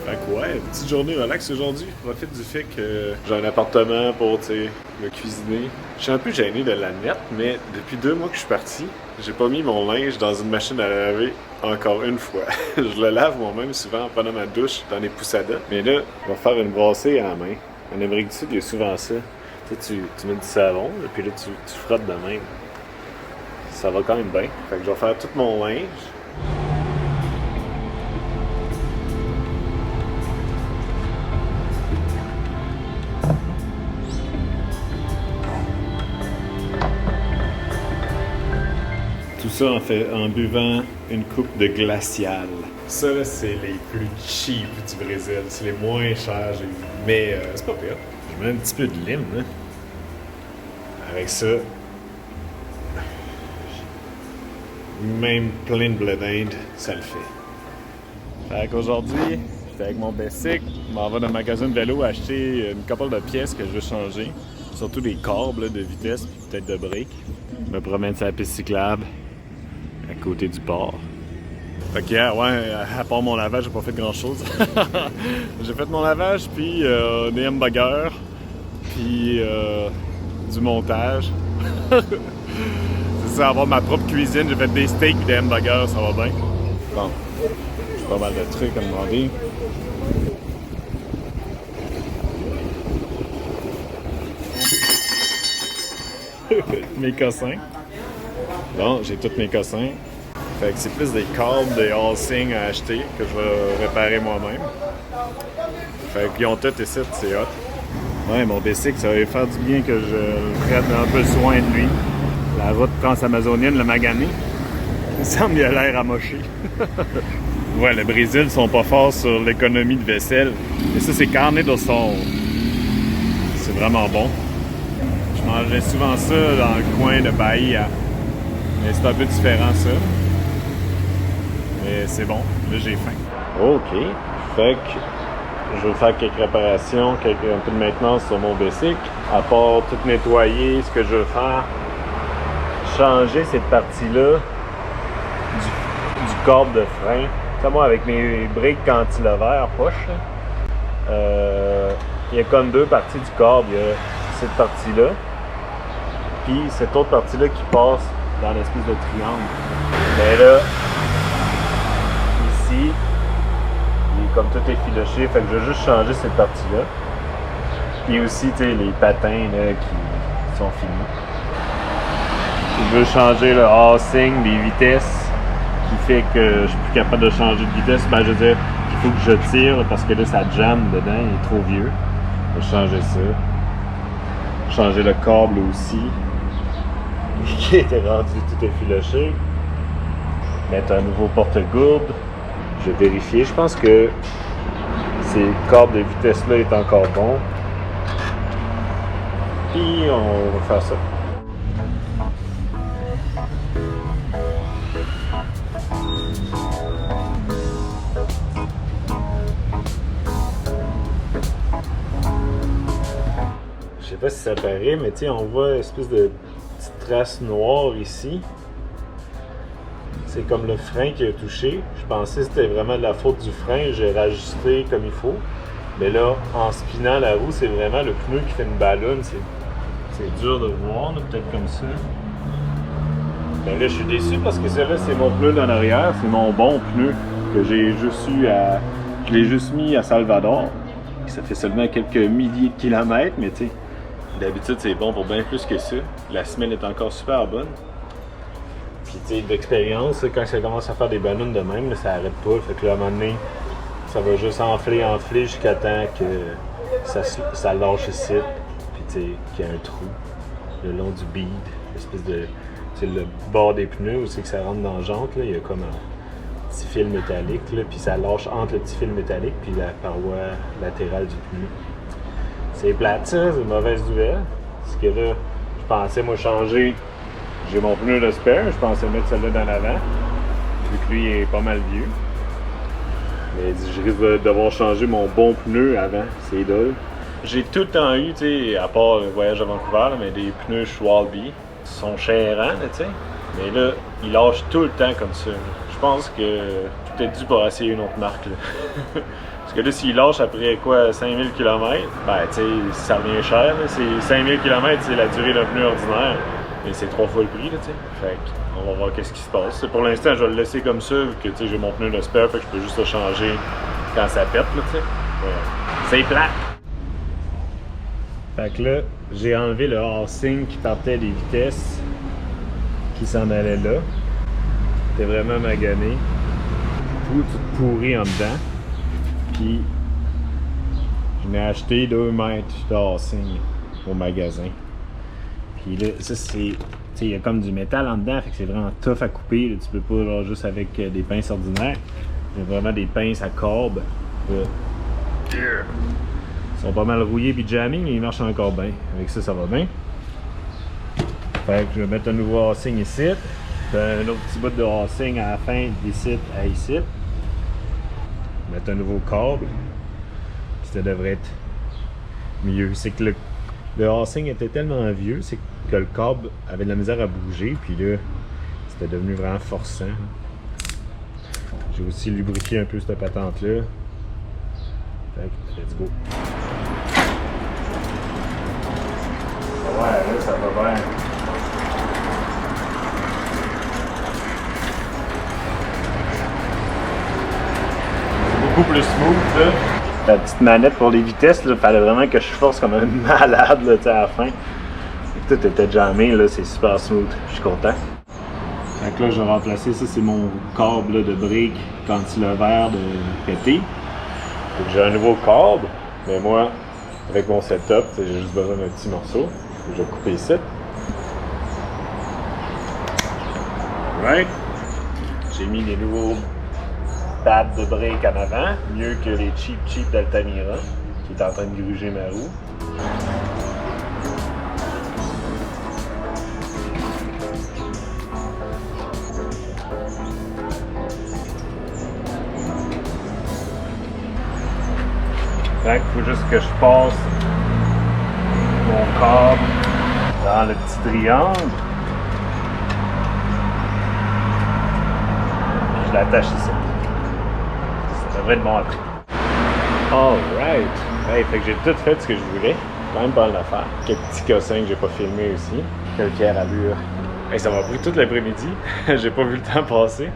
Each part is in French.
Fait que ouais, petite journée relax aujourd'hui. Je profite du fait que j'ai un appartement pour, me cuisiner. Je suis un peu gêné de l'admettre, mais depuis 2 mois que je suis parti, j'ai pas mis mon linge dans une machine à laver encore une fois. Je le lave moi-même souvent pendant ma douche dans les poussadas. Mais là, je vais faire une brassée à la main. En Amérique du Sud, il y a souvent ça. Tu mets du savon, puis là, tu frottes de même. Ça va quand même bien. Fait que je vais faire tout mon linge. Tout ça en buvant une coupe de glacial. Ça, là, c'est les plus cheap du Brésil. C'est les moins chers, j'ai vu. Mais c'est pas pire. Je mets un petit peu de lime, là. Avec ça, même plein de blé d'Inde, ça le fait. Fait qu'aujourd'hui, j'étais avec mon bicycle, je m'en vais dans le magasin de vélo acheter une couple de pièces que je veux changer. Surtout des câbles là, de vitesse puis peut-être de break. Je me promène sur la piste cyclable à côté du port. Fait que hier, ouais, à part mon lavage, j'ai pas fait grand-chose. J'ai fait mon lavage, puis des hamburgers, puis du montage. C'est ça, avoir ma propre cuisine. J'ai fait des steaks et des hamburgers, ça va bien. Bon, j'ai pas mal de trucs à demander. Mes cossins. Bon, j'ai tous mes cossins. Fait que c'est plus des câbles, des housings à acheter que je vais réparer moi-même. Fait qu'ils ont tout ici, c'est hot. Ouais, mon bicycle, ça va faire du bien que je prenne un peu soin de lui. La route transamazonienne, le Magané, il semble qu'il a l'air amoché. Ouais, le Brésil, ils sont pas forts sur l'économie de vaisselle. Et ça, c'est carne do sol. C'est vraiment bon. Je mangeais souvent ça dans le coin de Bahia. Mais c'est un peu différent, ça. Mais c'est bon. Là, j'ai faim. OK. Fait que je vais faire quelques réparations, un peu de maintenance sur mon bicycle. À part tout nettoyer, ce que je veux faire, changer cette partie-là du câble de frein. Ça, moi, avec mes briques cantilever poche, il y a comme deux parties du câble. Il y a cette partie-là, puis cette autre partie-là qui passe dans l'espèce de triangle. Mais là, ici, comme tout est filoché, fait que je vais juste changer cette partie-là. Puis aussi, tu sais, les patins là, qui sont finis. Je veux changer le housing des vitesses qui fait que je suis plus capable de changer de vitesse. Ben, je veux dire qu'il faut que je tire parce que là, ça jamme dedans, il est trop vieux. Je vais changer ça. Changer le câble aussi, qui était rendu tout effiloché. Mettre un nouveau porte-gourde. Je vais vérifier. Je pense que ces câbles de vitesse-là est encore bon. Puis on va faire ça. Je sais pas si ça paraît, mais tu sais, on voit une espèce de petite trace noire ici. C'est comme le frein qui a touché. Je pensais que c'était vraiment de la faute du frein. J'ai rajusté comme il faut. Mais là, en spinant la roue, c'est vraiment le pneu qui fait une ballonne. C'est dur de voir, peut-être comme ça. Mais là, je suis déçu parce que celui-là, c'est mon pneu d'en arrière. C'est mon bon pneu que j'ai juste eu à... Je l'ai juste mis à Salvador. Ça fait seulement quelques milliers de kilomètres, mais tu sais, d'habitude, c'est bon pour bien plus que ça. La semelle est encore super bonne. Puis, tu sais, d'expérience, quand ça commence à faire des ballons de même, là, ça arrête pas. Fait que là, à un moment donné, ça va juste enfler jusqu'à temps que ça lâche ici. Puis, tu sais, qu'il y a un trou le long du bead, l'espèce de. Tu sais, le bord des pneus aussi, que ça rentre dans la jante, là, il y a comme un petit fil métallique, là, puis ça lâche entre le petit fil métallique puis la paroi latérale du pneu. C'est plate, ça, c'est une mauvaise nouvelle. Parce que là, je pensais, moi, changer. J'ai mon pneu de spare, je pensais mettre celle-là dans l'avant, vu que lui est pas mal vieux. Mais je risque de devoir changer mon bon pneu avant, c'est drôle. J'ai tout le temps eu, tu sais, à part le voyage à Vancouver, là, mais des pneus Schwalbe. Ils sont chérants, tu sais. Mais là, ils lâchent tout le temps comme ça. Là. Je pense que tout est dû pour essayer une autre marque. Là. Parce Parce que là, s'il lâche après quoi, 5000 km, ben tu sais, ça revient cher. C'est 5000 km, c'est la durée d'un pneu ordinaire. Et c'est 3 fois le prix, là, tu sais. Fait qu'on va voir qu'est-ce qui se passe. Pour l'instant, je vais le laisser comme ça, vu que tu sais, j'ai mon pneu de spare, fait que je peux juste le changer quand ça pète, là, tu sais. C'est plate! Fait que là, j'ai enlevé le housing qui partait des vitesses qui s'en allait là. C'était vraiment magané. Tout pourri en dedans. Puis, je m'ai acheté 2 mètres de housing au magasin. Puis là, ça c'est. Tu sais, il y a comme du métal en dedans, fait que c'est vraiment tough à couper. Là, tu peux pas genre, juste avec des pinces ordinaires. Il y a vraiment des pinces à courbe. Ils sont pas mal rouillés puis jammés, mais ils marchent encore bien. Avec ça, ça va bien. Fait que je vais mettre un nouveau housing ici. Un autre petit bout de housing à la fin d'ici à ici. Mettre un nouveau câble. Ça devrait être mieux. C'est que le housing était tellement vieux, c'est que le câble avait de la misère à bouger, puis là, c'était devenu vraiment forçant. J'ai aussi lubrifié un peu cette patente-là. Fait que, let's go. Ouais, là, ça va bien. Beaucoup plus smooth, là. La petite manette pour les vitesses, il fallait vraiment que je force comme un malade là, à la fin. Tout était jammé, là, c'est super smooth. Je suis content. Fait que là, je vais remplacer ça, c'est mon câble là, de brique cantilever de pété. Fait que j'ai un nouveau câble, mais moi, avec mon setup, j'ai juste besoin d'un petit morceau. Je vais couper ici. Right. J'ai mis les nouveaux pads de break en avant, mieux que les cheap d'Altamira, qui est en train de gruger ma roue. Fait qu'il faut juste que je passe mon câble dans le petit triangle. Puis je l'attache ici. Ça devrait être bon après. Alright! Hey, fait que j'ai tout fait ce que je voulais. Quand même pas mal d'affaires. Quelques petits cossins que j'ai pas filmés aussi. Quelques allures. Hey, ça m'a pris toute l'après-midi. J'ai pas vu le temps passer.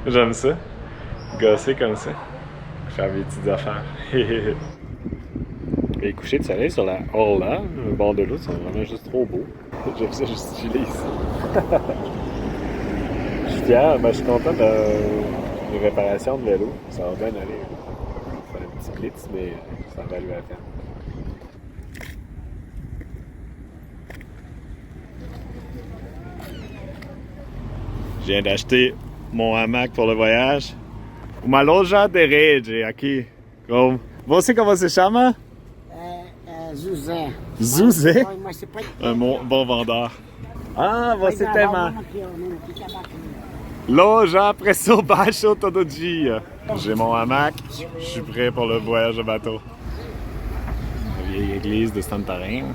J'aime ça. Gosser comme ça. Faire mes petites affaires. Les couchers de soleil sur la Orla, le bord de l'eau, sont vraiment juste trop beaux. J'aime ça juste chiller ici. Je suis fier, je suis content des réparations de vélo. Ça va bien aller. C'est un petit blitz, mais ça va valu la peine. Je viens d'acheter mon hamac pour le voyage. Uma loja de rede aqui. Você como se chama? José. José? Mas você pode... Un bon vendeur. Ah, você Vai tem gravar uma uma aqui, ó, uma aqui que é bacana. loja preço baixo todo dia. J'ai mon hamac, je suis prêt pour le voyage de bateau. La vieille église de Santarém.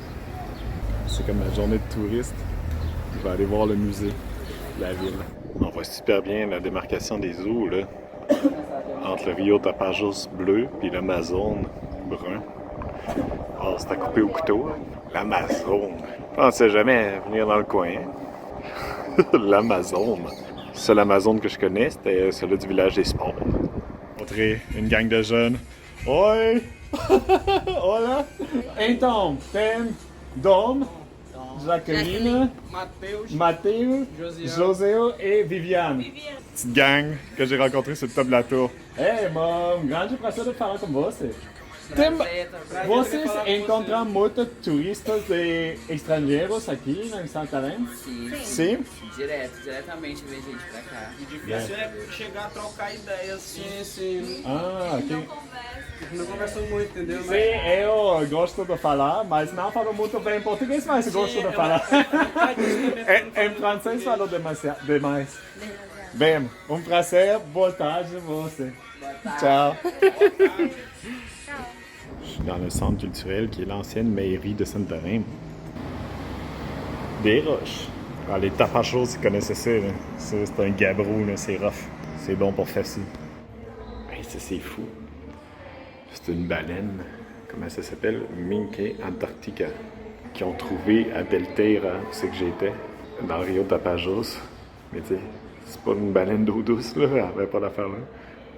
C'est comme ma journée de touriste. Je vais aller voir le musée de la ville. On voit super bien la démarcation des eaux là, entre le Rio Tapajos bleu et l'Amazone brun. Oh, c'est à couper au couteau. L'Amazone. Je pensais jamais venir dans le coin. L'Amazone. La seule Amazone que je connais, c'était celle du village des Sports. Montrer une gang de jeunes. Oi! Olá! Então, tem Dom, Jacqueline, Matteo, José et Viviane. Petite gang que j'ai rencontrée sur le top de la tour. Hey, mom! Grande prazer de falar com você. Vocês encontram muitos turistas estrangeiros aqui em Santarém? Sim. Sim? Diretamente vem gente pra cá. O difícil é chegar a trocar ideias. Sim. Ah, ok. Não conversam muito, entendeu? Sim, eu gosto de falar, mas não falo muito bem português, mas gosto de falar. Em francês falo demais. Bem, prazer, boa tarde você. Ciao. Je suis dans le centre culturel qui est l'ancienne mairie de Santarém. Des roches. Ah, les tapachos, ils connaissaient ça. Là. Ça, c'est un gabrou, là, c'est rough. C'est bon pour fesser. Hey, ça, c'est fou. C'est une baleine, comment ça s'appelle? Minke Antarctica, qui ont trouvé à Belterra, où c'est que j'étais, dans le Rio Tapajos. Mais tu sais, c'est pas une baleine d'eau douce, là, elle avait pas d'affaire là.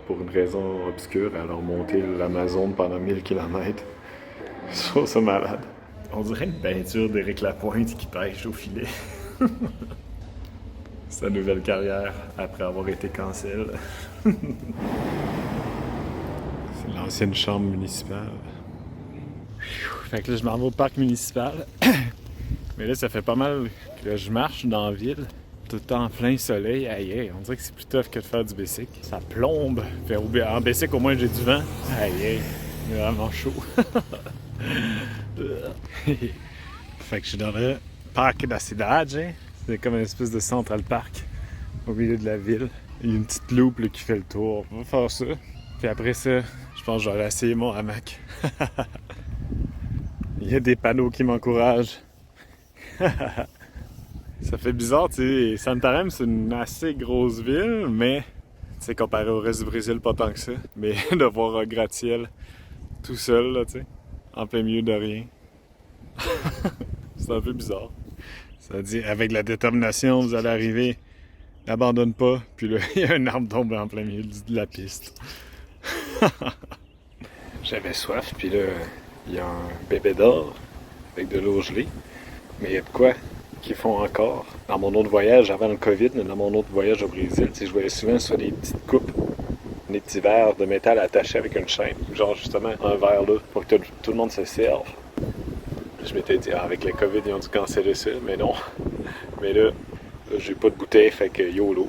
Pour une raison obscure, elle a remonté l'Amazone pendant 1000 km. Je trouve ça malade. On dirait une peinture d'Éric Lapointe qui pêche au filet. Sa nouvelle carrière après avoir été cancel. C'est l'ancienne chambre municipale. Fait que là, je m'en vais au parc municipal. Mais là, ça fait pas mal que je marche dans la ville. Tout le temps en plein soleil. Aïe, on dirait que c'est plus tough que de faire du bicycle. Ça plombe. En bicycle, au moins, j'ai du vent. Aïe, il est vraiment chaud. Fait que je suis dans le parc da Cidade. C'est comme une espèce de Central Park au milieu de la ville. Il y a une petite loupe là, qui fait le tour. On va faire ça. Puis après ça, je pense que j'aurai essayé mon hamac. Il y a des panneaux qui m'encouragent. Ça fait bizarre, tu sais. Santarém, c'est une assez grosse ville, mais tu sais, comparé au reste du Brésil, pas tant que ça. Mais de voir un gratte-ciel tout seul, là, tu sais, en plein milieu de rien. C'est un peu bizarre. Ça dit, avec la détermination, vous allez arriver, n'abandonne pas, puis là, il y a un arbre tombé en plein milieu de la piste. J'avais soif, puis là, il y a un bébé d'or avec de l'eau gelée. Mais il y a de quoi qu'ils font encore. Dans mon autre voyage, avant le COVID, dans mon autre voyage au Brésil, je voyais souvent sur des petites coupes, des petits verres de métal attachés avec une chaîne. Genre justement un verre là, pour que tout le monde se serve. Je m'étais dit, avec le COVID, ils ont dû canceller ça, mais non. Mais là, j'ai pas de bouteille, fait que YOLO.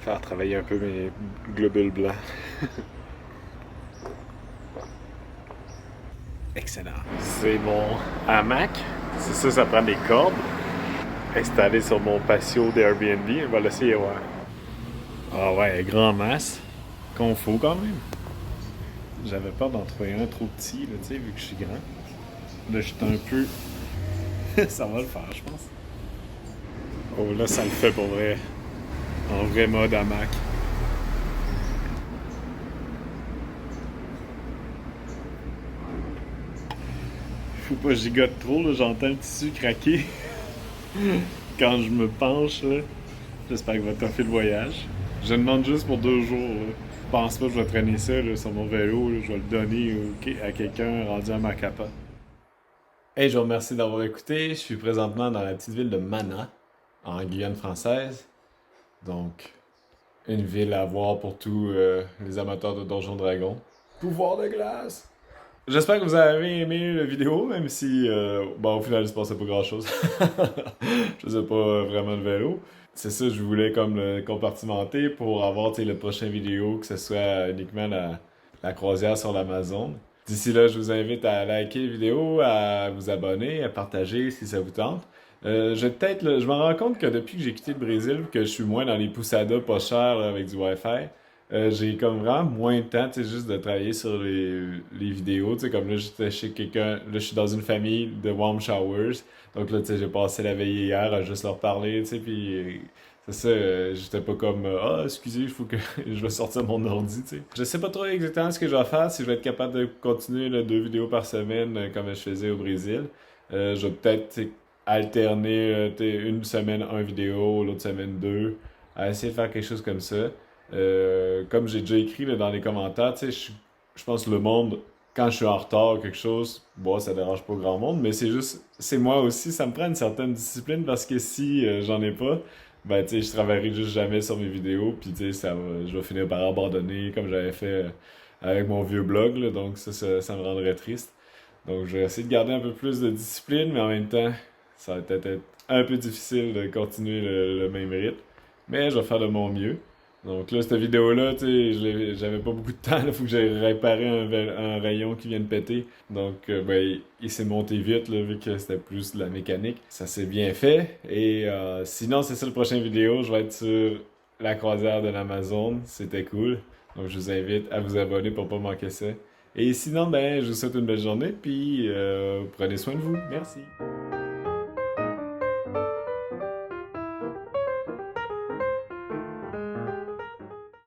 Faire travailler un peu mes globules blancs. Excellent. C'est mon hamac. C'est ça, ça prend des cordes. Installé sur mon patio d'Airbnb. On va l'essayer, ouais. Ah ouais, grand masse. Confo quand même. J'avais peur d'en trouver un trop petit, là, tu sais, vu que je suis grand. Là, je suis un peu... ça va le faire, je pense. Oh, là, ça le fait pour vrai. En vrai mode hamac. Faut pas que je gigote trop, là, j'entends le tissu craquer. Quand je me penche, là. J'espère qu'il va toffer le voyage. Je demande juste pour 2 jours, là. Je pense pas que je vais traîner ça là, sur mon vélo, là. Je vais le donner à quelqu'un rendu à Macapa. Hey, je vous remercie d'avoir écouté. Je suis présentement dans la petite ville de Mana, en Guyane française. Donc, une ville à voir pour tous les amateurs de Donjons Dragons. Pouvoir de glace! J'espère que vous avez aimé la vidéo, même si, au final, il se passait pas grand-chose. Je faisais pas vraiment de vélo. C'est ça, je voulais comme le compartimenter pour avoir le prochain vidéo, que ce soit uniquement la croisière sur l'Amazone. D'ici là, je vous invite à liker la vidéo, à vous abonner, à partager si ça vous tente. Je me rends compte que depuis que j'ai quitté le Brésil, que je suis moins dans les poussadas pas chères là, avec du Wi-Fi, j'ai comme vraiment moins de temps, juste de travailler sur les vidéos, comme là, j'étais chez quelqu'un, là, je suis dans une famille de warm showers, donc là, j'ai passé la veillée hier à juste leur parler, puis c'est ça, j'étais pas comme, excusez, il faut que je vais sortir mon ordi, Je sais pas trop exactement ce que je vais faire, si je vais être capable de continuer 2 vidéos par semaine, comme je faisais au Brésil. Je vais peut-être, alterner, une semaine 1 vidéo, l'autre semaine 2, à essayer de faire quelque chose comme ça. Comme j'ai déjà écrit là, dans les commentaires, je pense que le monde, quand je suis en retard ou quelque chose, ça dérange pas grand monde, mais c'est moi aussi, ça me prend une certaine discipline parce que si j'en ai pas, je travaillerai juste jamais sur mes vidéos, puis je vais finir par abandonner comme j'avais fait avec mon vieux blog, là, donc ça me rendrait triste. Donc je vais essayer de garder un peu plus de discipline, mais en même temps, ça va peut-être être un peu difficile de continuer le même rythme, mais je vais faire de mon mieux. Donc là, cette vidéo-là, j'avais pas beaucoup de temps, il faut que j'aille réparer un rayon qui vient de péter. Donc, il s'est monté vite, là, vu que c'était plus de la mécanique. Ça s'est bien fait. Et sinon, c'est ça le prochain vidéo. Je vais être sur la croisière de l'Amazone. C'était cool. Donc, je vous invite à vous abonner pour pas manquer ça. Et sinon, je vous souhaite une belle journée, puis prenez soin de vous. Merci.